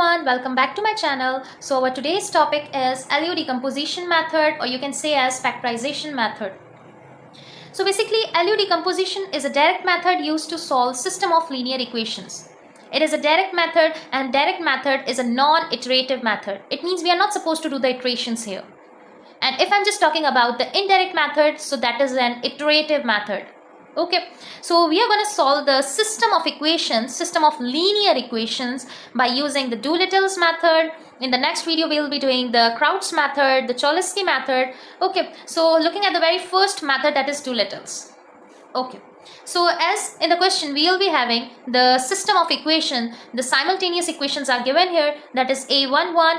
everyone, welcome back to my channel. So our today's topic is LU decomposition method, or you can say as factorization method. So basically LU decomposition is a direct method used to solve system of linear equations. It is a direct method, and direct method is a non-iterative method. It means we are not supposed to do the iterations here. And if I'm just talking about the indirect method, so that is an iterative method. Okay, so we are going to solve the system of equations, system of linear equations by using the Doolittle's method. In the next video, we will be doing the Crouch method, the Cholesky method. Okay, so looking at the very first method, that is Doolittle's. Okay, so as in the question, we will be having the system of equation. The simultaneous equations are given here, that is A11,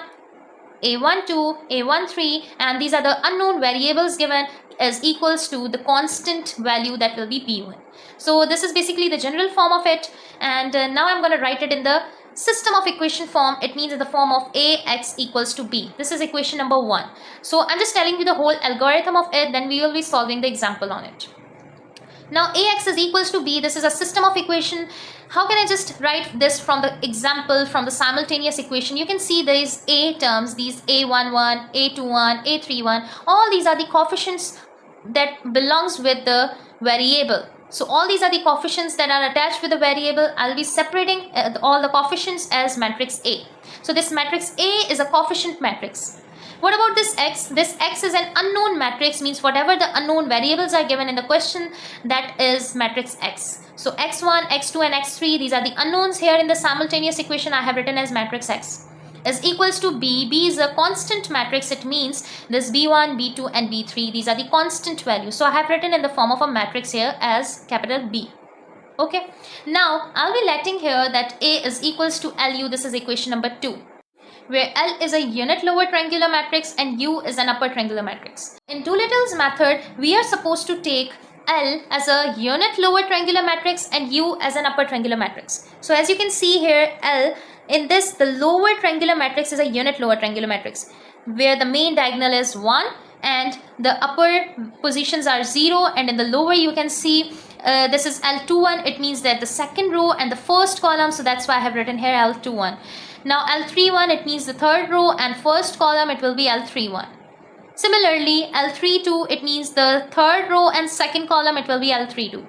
A12, A13, and these are the unknown variables given as equals to the constant value that will be P1. So this is basically the general form of it, and now I'm going to write it in the system of equation form. It means in the form of Ax equals to B. This is equation number 1. So I'm just telling you the whole algorithm of it, then we will be solving the example on it. Now Ax is equals to B. This is a system of equation. How can I just write this from the example, from the simultaneous equation? You can see these A terms, these A11, A21, A31. All these are the coefficients that belongs with the variable. So all these are the coefficients that are attached with the variable. I'll be separating all the coefficients as matrix A. So this matrix A is a coefficient matrix. What about this x? This x is an unknown matrix, means whatever the unknown variables are given in the question, that is matrix x. So x1, x2 and x3, these are the unknowns here in the simultaneous equation I have written as matrix x. Is equals to B. B is a constant matrix. It means this B1, B2 and B3, these are the constant values. So I have written in the form of a matrix here as capital B. Okay. Now I'll be letting here that A is equals to LU. This is equation number 2. Where L is a unit lower triangular matrix and U is an upper triangular matrix. In Doolittle's method, we are supposed to take L as a unit lower triangular matrix and U as an upper triangular matrix. So as you can see here, L in this, the lower triangular matrix is a unit lower triangular matrix where the main diagonal is 1 and the upper positions are 0, and in the lower you can see this is L21. It means that the second row and the first column, so that's why I have written here L21. Now L31, it means the third row and first column, it will be L31. Similarly, L32, it means the third row and second column, it will be L32.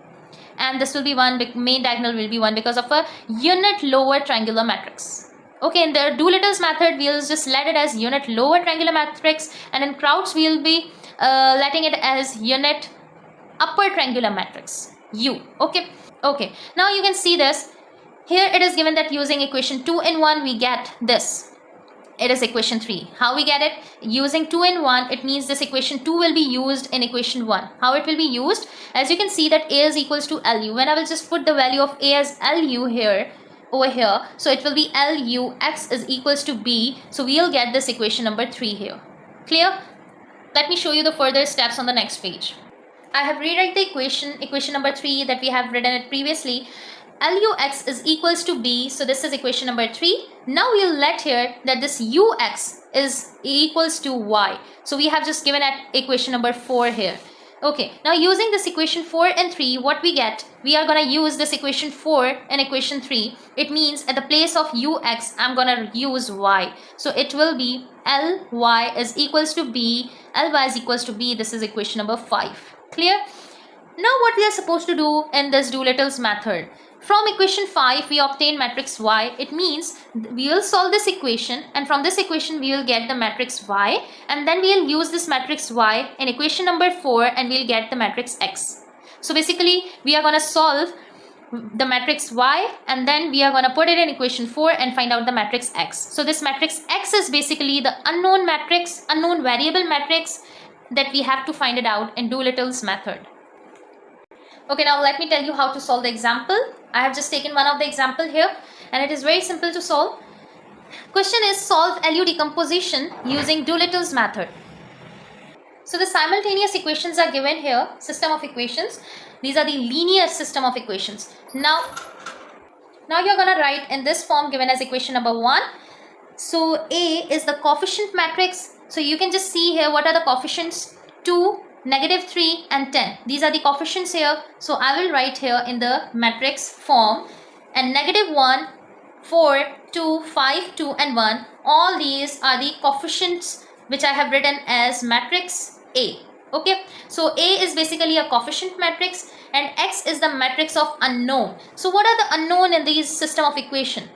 And this will be 1, main diagonal will be 1 because of a unit lower triangular matrix. Okay, in the Doolittle's method, we'll just let it as unit lower triangular matrix, and in Crouch, we'll be letting it as unit upper triangular matrix, U. Okay, now you can see this. Here it is given that using equation 2 in 1 we get this. It is equation 3. How we get it? Using 2 in 1, it means this equation 2 will be used in equation 1. How it will be used? As you can see that A is equals to LU. When I will just put the value of A as LU here, over here, so it will be LU, X is equals to B. So we will get this equation number 3 here. Clear? Let me show you the further steps on the next page. I have rewrite the equation number 3 that we have written it previously. LUX is equals to B, so this is equation number 3. Now we'll let here that this UX is equals to Y. So we have just given at equation number 4 here. Okay, now using this equation 4 and 3, what we get? We are going to use this equation 4 and equation 3. It means at the place of UX, I'm going to use Y. So it will be LY is equals to B, LY is equals to B. This is equation number 5. Clear? Now what we are supposed to do in this Doolittle's method? From equation 5, we obtain matrix Y. It means we will solve this equation, and from this equation, we will get the matrix Y, and then we will use this matrix Y in equation number 4, and we will get the matrix X. So basically, we are going to solve the matrix Y, and then we are going to put it in equation 4 and find out the matrix X. So this matrix X is basically the unknown matrix, unknown variable matrix that we have to find it out in Doolittle's method. Okay, now let me tell you how to solve the example. I have just taken one of the example here, and it is very simple to solve. Question is solve LU decomposition using Doolittle's method. So the simultaneous equations are given here, system of equations. These are the linear system of equations. Now you're going to write in this form given as equation number 1. So A is the coefficient matrix. So you can just see here what are the coefficients: 2, -3 and 10. These are the coefficients here. So I will write here in the matrix form, and -1, 4 2, 5, 2 and 1, all these are the coefficients which I have written as matrix A. Okay, so A is basically a coefficient matrix and X is the matrix of unknown. So what are the unknown in these system of equation?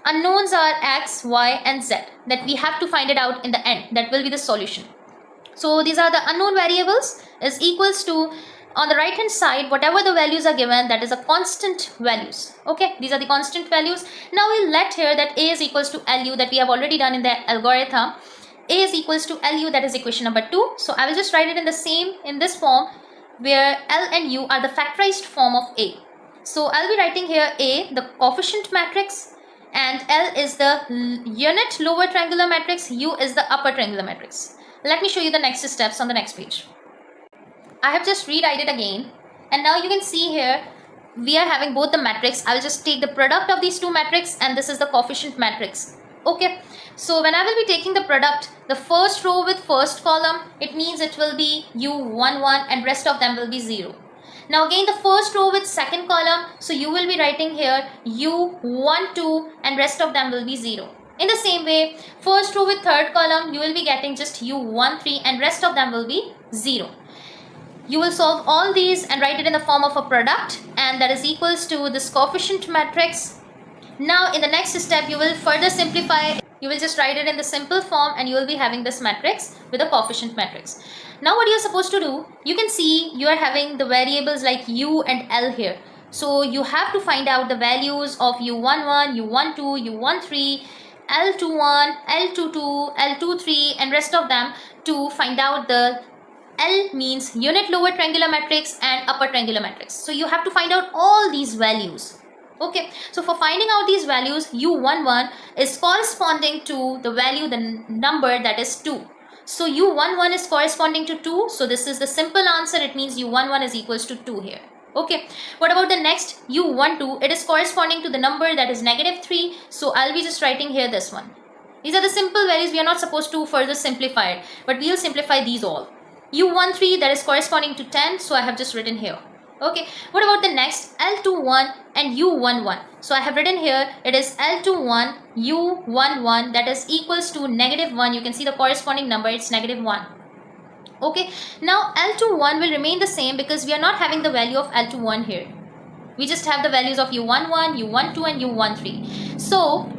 Unknowns are X, Y and Z that we have to find it out in the end. That will be the solution. So these are the unknown variables is equals to, on the right hand side, whatever the values are given, that is a constant values. Okay, these are the constant values. Now we'll let here that A is equals to LU, that we have already done in the algorithm. A is equals to LU, that is equation number 2. So I will just write it in this form where L and U are the factorized form of A. So I'll be writing here A, the coefficient matrix, and L is the unit lower triangular matrix, U is the upper triangular matrix. Let me show you the next steps on the next page. I have just rewrite it again, and now you can see here we are having both the matrix. I will just take the product of these two matrix, and this is the coefficient matrix. Okay, so when I will be taking the product, the first row with first column, it means it will be U1 1 and rest of them will be 0. Now again the first row with second column, so you will be writing here U1 2 and rest of them will be 0. In the same way, first row with third column, you will be getting just U1 3 and rest of them will be 0. You will solve all these and write it in the form of a product, and that is equals to this coefficient matrix. Now in the next step, you will further simplify. You will just write it in the simple form and you will be having this matrix with a coefficient matrix. Now what you are supposed to do, you can see you are having the variables like U and L here. So you have to find out the values of U1 1, U1 2, U1 3, L2 1, L2 2, L2 3 and rest of them to find out the L means unit lower triangular matrix and upper triangular matrix. So you have to find out all these values. Okay, so for finding out these values, U1 1 is corresponding to the value, the number that is 2. So U1 1 is corresponding to 2. So this is the simple answer. It means U1 1 is equals to 2 here. Okay, what about the next U1 2? It is corresponding to the number that is negative 3. So I'll be just writing here this one. These are the simple values. We are not supposed to further simplify it, but we'll simplify these all. U1 3, that is corresponding to 10. So I have just written here. Okay, what about the next L2 1 and U1 1? So I have written here it is L2 1 U1 1, that is equals to negative 1. You can see the corresponding number, it's negative 1. Okay, now L2 1 will remain the same because we are not having the value of L2 1 here. We just have the values of U1 1, U1 2 and U1 3. So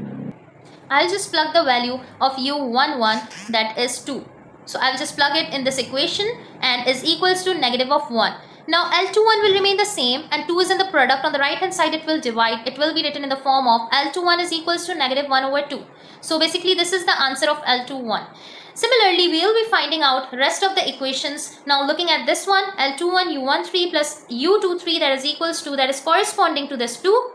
I'll just plug the value of U1 1, that is 2. So I'll just plug it in this equation and is equals to negative of 1. Now L2 1 will remain the same and 2 is in the product. On the right hand side it will divide. It will be written in the form of L2 1 is equals to negative 1 over 2. So basically this is the answer of L2 1. Similarly, we will be finding out rest of the equations. Now looking at this one, L2 1 U1 3 plus U2 3, that is equals to, that is corresponding to this 2.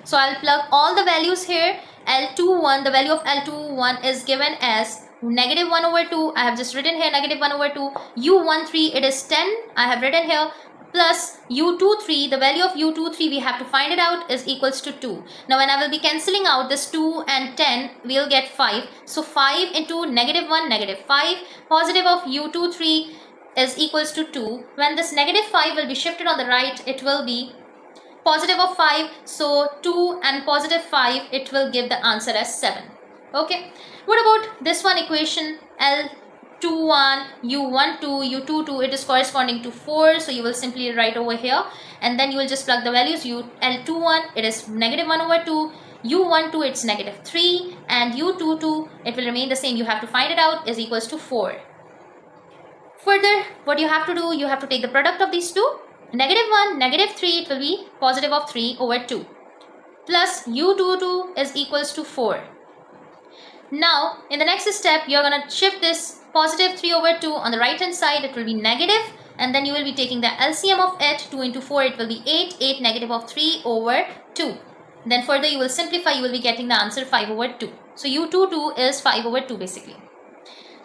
So I'll plug all the values here. L2 1, the value of L2 1 is given as negative 1 over 2. I have just written here negative 1 over 2. U1 3, it is 10. I have written here plus U2 3, the value of U2 3 we have to find it out is equals to 2. Now when I will be cancelling out this 2 and 10, we'll get 5. So 5 into negative 1, negative 5. Positive of U2 3 is equals to 2. When this negative 5 will be shifted on the right, it will be positive of 5. So 2 and positive 5, it will give the answer as 7. Okay, what about this one equation, L2 1 U1 2 U2 2, it is corresponding to 4. So you will simply write over here and then you will just plug the values. L2 1, it is negative 1 over 2. U1 2, it's negative 3, and U2 2, it will remain the same. You have to find it out, is equals to 4. Further, what you have to do, you have to take the product of these two. Negative 1, negative 3, it will be positive of 3 over 2. Plus U2 2 is equals to 4. Now, in the next step, you are going to shift this positive 3 over 2 on the right hand side. It will be negative, and then you will be taking the LCM of it. 2 into 4, it will be 8. 8 negative of 3 over 2. Then further you will simplify, you will be getting the answer 5 over 2. So U2 2 is 5 over 2 basically.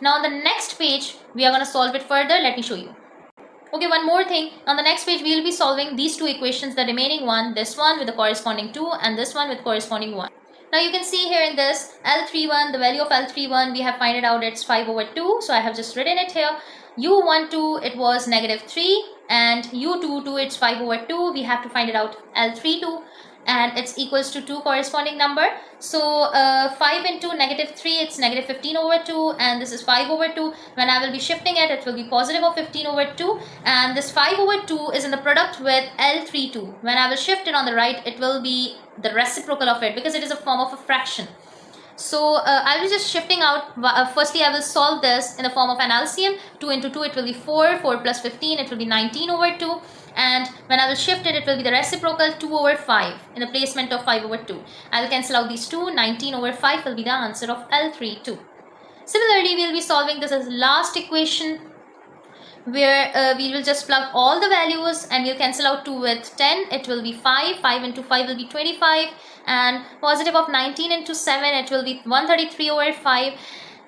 Now on the next page, we are going to solve it further. Let me show you. Okay, one more thing. On the next page, we will be solving these two equations, the remaining one, this one with the corresponding 2 and this one with corresponding 1. Now you can see here in this L31, the value of L31, we have find it out, it's 5 over 2. So I have just written it here. U12, it was negative 3, and U22, it's 5 over 2. We have to find it out L32. and it's equals to 2 corresponding number. So 5 into negative 3, it's negative 15 over 2, and this is 5 over 2. When I will be shifting it, it will be positive of 15 over 2, and this 5 over 2 is in the product with L32. When I will shift it on the right, it will be the reciprocal of it because it is a form of a fraction. So I'll be just shifting out. Firstly, I will solve this in the form of an LCM. 2 into 2, it will be 4. 4 plus 15, it will be 19 over 2. And when I will shift it, it will be the reciprocal 2 over 5 in the placement of 5 over 2. I will cancel out these 2. 19 over 5 will be the answer of L32. Similarly, we will be solving this as last equation, where we will just plug all the values and we'll cancel out 2 with 10. It will be 5. 5 into 5 will be 25, and positive of 19 into 7, it will be 133 over 5.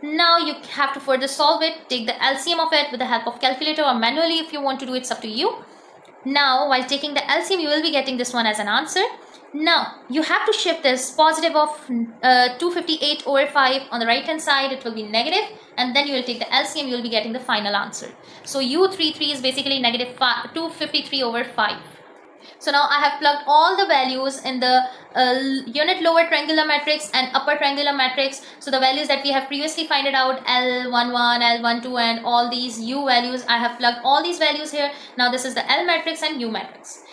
Now you have to further solve it. Take the LCM of it with the help of calculator or manually if you want to do it, it's up to you. Now while taking the LCM, you will be getting this one as an answer. Now you have to shift this positive of 258 over 5 on the right hand side, it will be negative, and then you will take the LCM, you will be getting the final answer. So U33 is basically negative 253 over 5. So now I have plugged all the values in the unit lower triangular matrix and upper triangular matrix. So the values that we have previously found out, L11, L12 and all these U values, I have plugged all these values here. Now this is the L matrix and U matrix.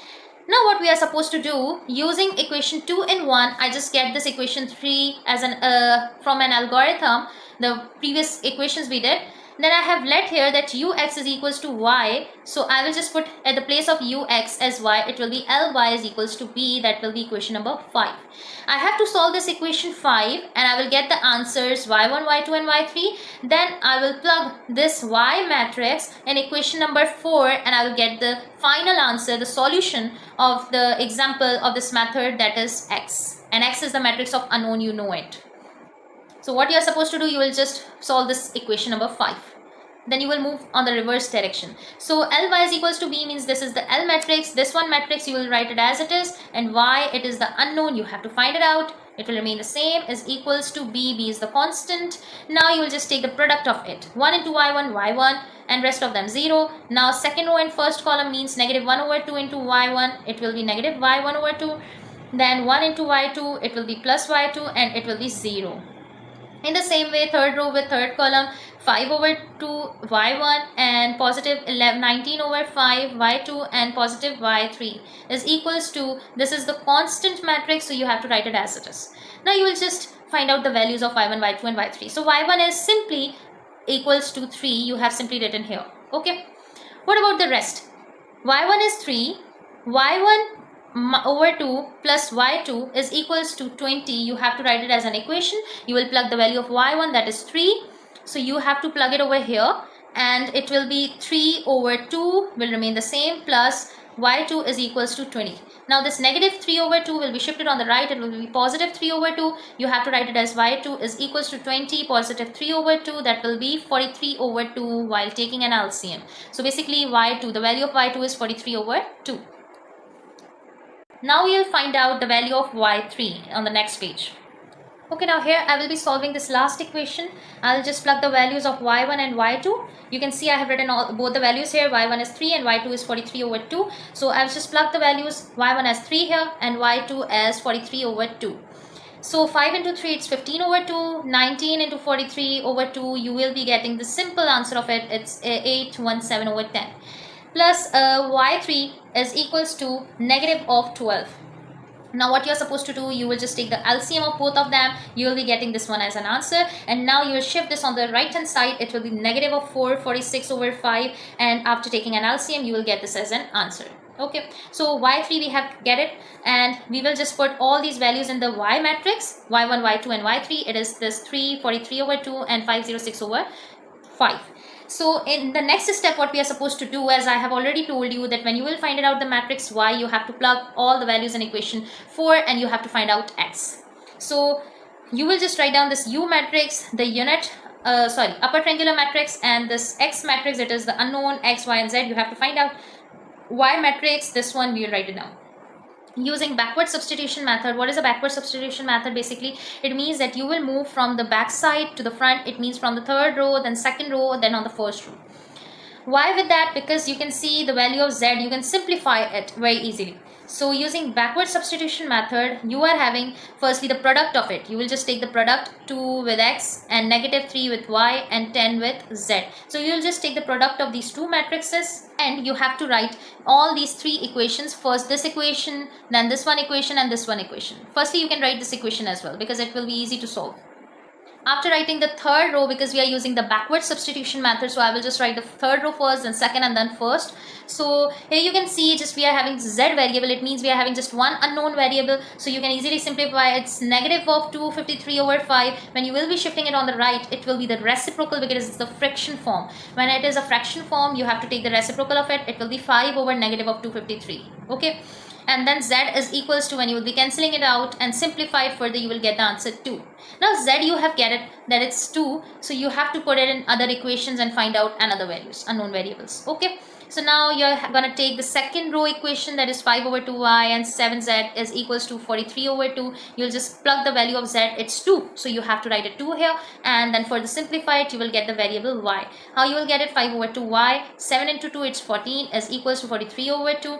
Now what we are supposed to do, using equation 2 in 1, I just get this equation 3 as an from an algorithm, the previous equations we did. Then I have let here that ux is equals to y, so I will just put at the place of ux as y, it will be ly is equals to b, that will be equation number 5. I have to solve this equation 5 and I will get the answers y1, y2 and y3. Then I will plug this y matrix in equation number 4 and I will get the final answer, the solution of the example of this method, that is x. And x is the matrix of unknown, you know it. So what you are supposed to do, you will just solve this equation number 5. Then you will move on the reverse direction. So Ly is equals to b means this is the L matrix. This one matrix you will write it as it is, and y, it is the unknown, you have to find it out. It will remain the same, is equals to b, b is the constant. Now you will just take the product of it. 1 into y1, y1, and rest of them 0. Now second row and first column means negative 1 over 2 into y1, it will be negative y1 over 2. Then 1 into y2, it will be plus y2 and it will be 0. In the same way, third row with third column, 5 over 2 y1 and positive 19 over 5 y2 and positive y3 is equals to, this is the constant matrix, so you have to write it as it is. Now you will just find out the values of y1, y2 and y3. So y1 is simply equals to 3, you have simply written here. Okay. What about the rest? y1 is 3, y1 over 2 plus y2 is equals to 20. You have to write it as an equation. You will plug the value of y1, that is 3. So you have to plug it over here and it will be 3 over 2 will remain the same, plus y2 is equals to 20. Now this negative 3 over 2 will be shifted on the right. It will be positive 3 over 2. You have to write it as y2 is equals to 20 positive 3 over 2. That will be 43 over 2 while taking an LCM. So basically y2, the value of y2 is 43 over 2. Now we will find out the value of y3 on the next page. Okay, now here I will be solving this last equation. I'll just plug the values of y1 and y2. You can see I have written both the values here. y1 is 3 and y2 is 43 over 2. So I'll just plug the values, y1 as 3 here and y2 as 43 over 2. So 5 into 3, it's 15 over 2. 19 into 43 over 2, you will be getting the simple answer of it. It's 817 over 10. Plus y3 is equals to negative of 12. Now what you are supposed to do, you will just take the LCM of both of them. You will be getting this one as an answer. And now you will shift this on the right hand side. It will be negative of 446 over 5. And after taking an LCM, you will get this as an answer. Okay, so y3 we have get it, and we will just put all these values in the y matrix, y1, y2 and y3. It is this 343 over 2 and 506 over 5. So in the next step, what we are supposed to do, as I have already told you, that when you will find it out the matrix y, you have to plug all the values in equation 4 and you have to find out x. So you will just write down this U matrix, the unit upper triangular matrix, and this X matrix, it is the unknown X, Y and Z. You have to find out Y matrix, this one we will write it down. Using backward substitution method. What is a backward substitution method? Basically, it means that you will move from the back side to the front. It means from the third row, then second row, then on the first row. Why with that? Because you can see the value of Z, you can simplify it very easily. So using backward substitution method, you are having firstly the product of it. You will just take the product 2 with x and negative 3 with y and 10 with z. So you will just take the product of these two matrices and you have to write all these three equations. First this equation, then this one equation and this one equation. Firstly, you can write this equation as well because it will be easy to solve. After writing the third row, because we are using the backward substitution method, so I will just write the third row first, then second, and then first. So here you can see just we are having z variable. It means we are having just one unknown variable. So you can easily simplify. It's negative of 253 over 5. When you will be shifting it on the right, it will be the reciprocal because it's the fraction form. When it is a fraction form, you have to take the reciprocal of it. It will be 5 over negative of 253. Okay. And then z is equals to, when you will be cancelling it out and simplify it further, you will get the answer 2. Now z you have get it that it's 2, so you have to put it in other equations and find out another values, unknown variables. Okay, so now you're gonna take the second row equation, that is 5 over 2y and 7z is equals to 43 over 2. You'll just plug the value of z, it's 2, so you have to write a 2 here, and then further simplify it, you will get the variable y. How you will get it? 5 over 2y, 7 into 2, it's 14, is equals to 43 over 2.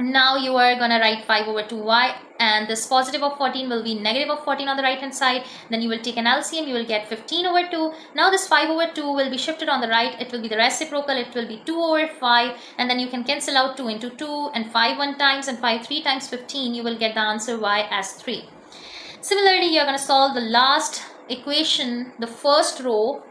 Now you are going to write 5 over 2y, and this positive of 14 will be negative of 14 on the right hand side. Then you will take an LCM, you will get 15 over 2. Now this 5 over 2 will be shifted on the right. It will be the reciprocal. It will be 2 over 5, and then you can cancel out 2 into 2 and 5 one times and 5 3 times 15. You will get the answer y as 3. Similarly, you are going to solve the last equation, the first row.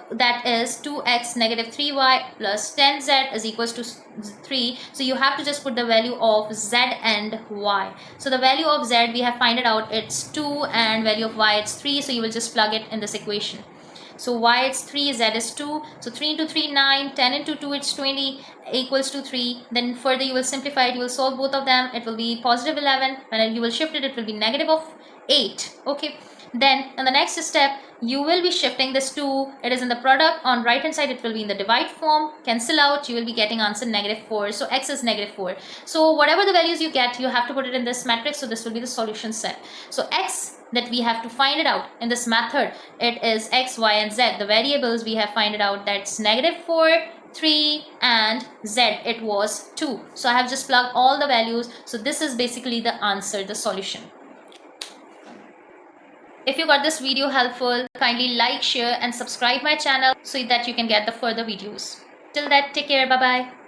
That is 2x negative 3y plus 10z is equals to 3. So you have to just put the value of z and y. So the value of z we have find it out, it's 2, and value of y it's 3. So you will just plug it in this equation. So y it's 3, z is 2. So 3 into 3 9, 10 into 2 it's 20 equals to 3. Then further you will simplify it, you will solve both of them. It will be positive 11. When you will shift it, it will be negative of 8. Okay. Then in the next step, you will be shifting this 2. It is in the product. On right hand side, it will be in the divide form. Cancel out. You will be getting answer negative 4. So x is negative 4. So whatever the values you get, you have to put it in this matrix. So this will be the solution set. So x that we have to find it out in this method, it is x, y, and z. The variables we have find it out, that's negative 4, 3 and z, it was 2. So I have just plugged all the values. So this is basically the answer, the solution. If you got this video helpful, kindly like, share and subscribe my channel so that you can get the further videos. Till that, take care. Bye bye.